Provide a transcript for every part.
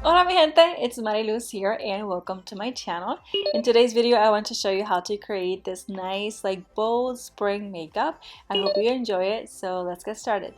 Hola mi gente, it's Mariluz here and welcome to my channel. In today's video I want to show you how to create this nice bold spring makeup. I hope you enjoy it, so let's get started.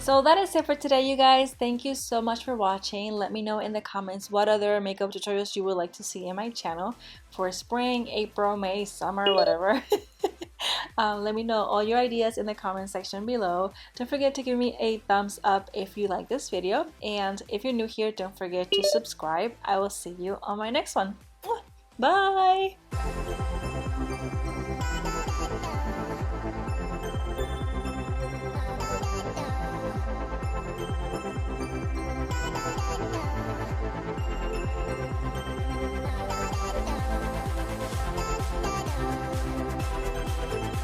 So that is it for today, you guys. Thank you so much for watching. Let me know in the comments what other makeup tutorials you would like to see in my channel for spring, April, May, summer, whatever. Let me know all your ideas in the comment section below. Don't forget to give me a thumbs up if you like this video. And if you're new here, don't forget to subscribe. I will see you on my next one. Bye!